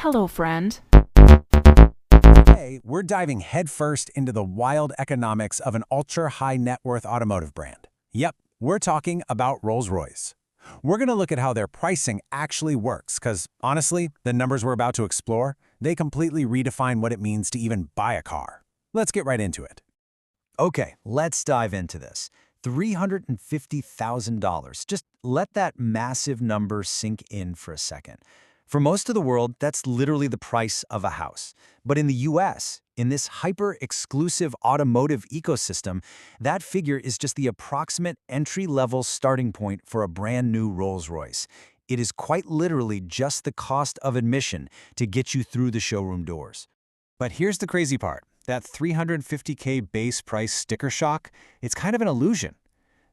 Hello, friend. Today, we're diving headfirst into the wild economics of an ultra-high net worth automotive brand. Yep, we're talking about Rolls-Royce. We're going to look at how their pricing actually works, because honestly, the numbers we're about to explore, they completely redefine what it means to even buy a car. Let's get right into it. Okay, let's dive into this. $350,000. Just let that massive number sink in for a second. For most of the world, that's literally the price of a house. But in the US, in this hyper-exclusive automotive ecosystem, that figure is just the approximate entry-level starting point for a brand new Rolls-Royce. It is quite literally just the cost of admission to get you through the showroom doors. But here's the crazy part. That $350K base price sticker shock, it's kind of an illusion.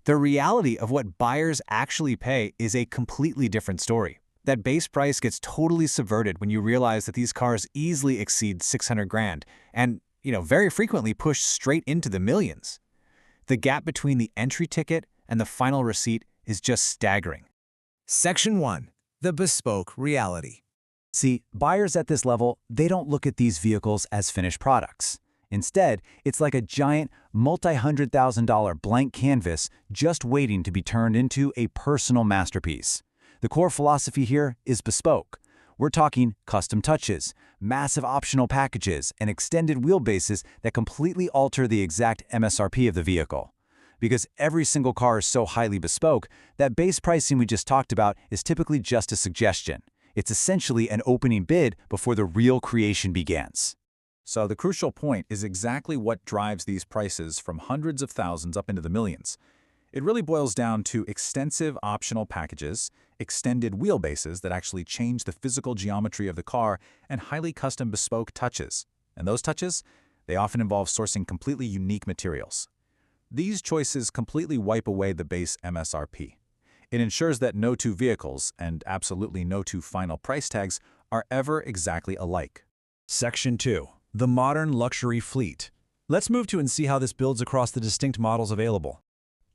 The reality of what buyers actually pay is a completely different story. That base price gets totally subverted when you realize that these cars easily exceed 600 grand and, very frequently push straight into the millions. The gap between the entry ticket and the final receipt is just staggering. Section 1. The bespoke reality. See, buyers at this level, they don't look at these vehicles as finished products. Instead, it's like a giant multi-$100,000 blank canvas just waiting to be turned into a personal masterpiece. The core philosophy here is bespoke. We're talking custom touches, massive optional packages, and extended wheelbases that completely alter the exact MSRP of the vehicle. Because every single car is so highly bespoke, that base pricing we just talked about is typically just a suggestion. It's essentially an opening bid before the real creation begins. So the crucial point is exactly what drives these prices from hundreds of thousands up into the millions. It really boils down to extensive optional packages, extended wheelbases that actually change the physical geometry of the car, and highly custom bespoke touches. And those touches, they often involve sourcing completely unique materials. These choices completely wipe away the base MSRP. It ensures that no two vehicles, and absolutely no two final price tags, are ever exactly alike. Section 2. The modern luxury fleet. Let's move to and see how this builds across the distinct models available.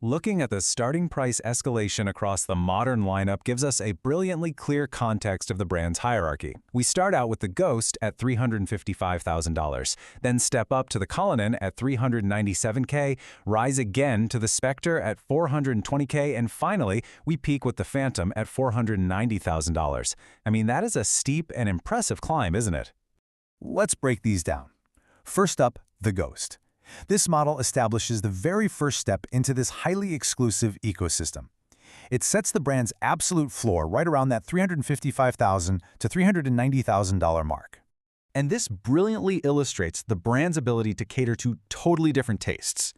Looking at the starting price escalation across the modern lineup gives us a brilliantly clear context of the brand's hierarchy. We start out with the Ghost at $355,000, then step up to the Cullinan at $397K, rise again to the Spectre at $420K, and finally, we peak with the Phantom at $490,000. I mean, that is a steep and impressive climb, isn't it? Let's break these down. First up, the Ghost. This model establishes the very first step into this highly exclusive ecosystem. It sets the brand's absolute floor right around that $355,000 to $390,000 mark. And this brilliantly illustrates the brand's ability to cater to totally different tastes.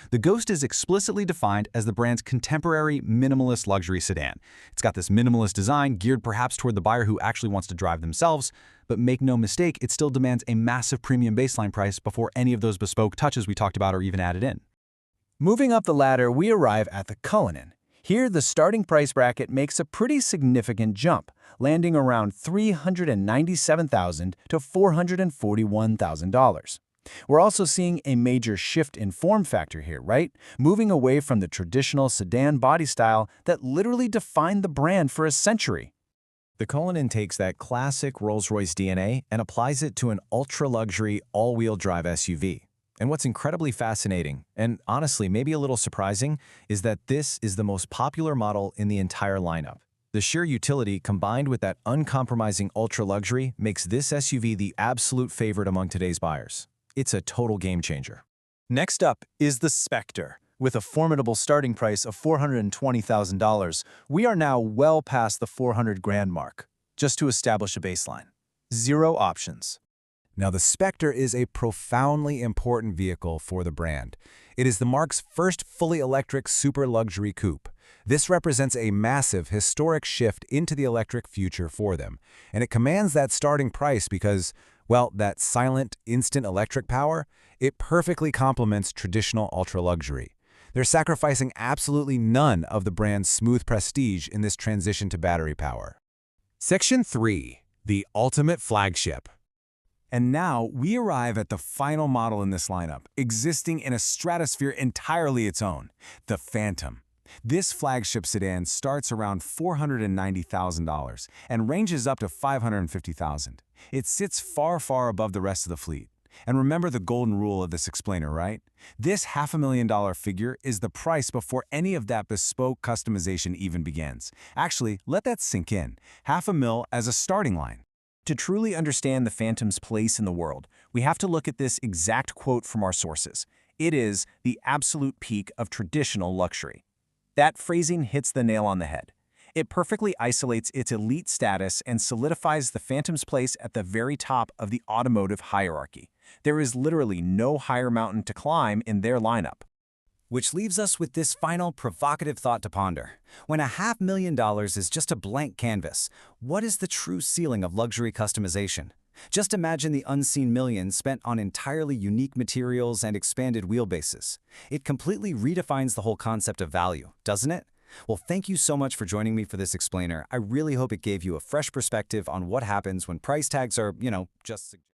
The Ghost is explicitly defined as the brand's contemporary minimalist luxury sedan. It's got this minimalist design geared perhaps toward the buyer who actually wants to drive themselves, but make no mistake, it still demands a massive premium baseline price before any of those bespoke touches we talked about are even added in. Moving up the ladder, we arrive at the Cullinan. Here, the starting price bracket makes a pretty significant jump, landing around $397,000 to $441,000. We're also seeing a major shift in form factor here, right? Moving away from the traditional sedan body style that literally defined the brand for a century. The Cullinan takes that classic Rolls-Royce DNA and applies it to an ultra-luxury all-wheel drive SUV. And what's incredibly fascinating, and honestly maybe a little surprising, is that this is the most popular model in the entire lineup. The sheer utility combined with that uncompromising ultra-luxury makes this SUV the absolute favorite among today's buyers. It's a total game changer. Next up is the Spectre. With a formidable starting price of $420,000, we are now well past the 400 grand mark, just to establish a baseline. Zero options. Now, the Spectre is a profoundly important vehicle for the brand. It is the marque's first fully electric super luxury coupe. This represents a massive, historic shift into the electric future for them, and it commands that starting price because, well, that silent, instant electric power, it perfectly complements traditional ultra-luxury. They're sacrificing absolutely none of the brand's smooth prestige in this transition to battery power. Section 3. The ultimate flagship. And now we arrive at the final model in this lineup, existing in a stratosphere entirely its own, the Phantom. This flagship sedan starts around $490,000 and ranges up to $550,000. It sits far, far above the rest of the fleet. And remember the golden rule of this explainer, right? This $500,000 figure is the price before any of that bespoke customization even begins. Actually, let that sink in. $500,000 as a starting line. To truly understand the Phantom's place in the world, we have to look at this exact quote from our sources. It is the absolute peak of traditional luxury. That phrasing hits the nail on the head. It perfectly isolates its elite status and solidifies the Phantom's place at the very top of the automotive hierarchy. There is literally no higher mountain to climb in their lineup. Which leaves us with this final provocative thought to ponder. When $500,000 is just a blank canvas, what is the true ceiling of luxury customization? Just imagine the unseen millions spent on entirely unique materials and expanded wheelbases. It completely redefines the whole concept of value, doesn't it? Well, thank you so much for joining me for this explainer. I really hope it gave you a fresh perspective on what happens when price tags are, just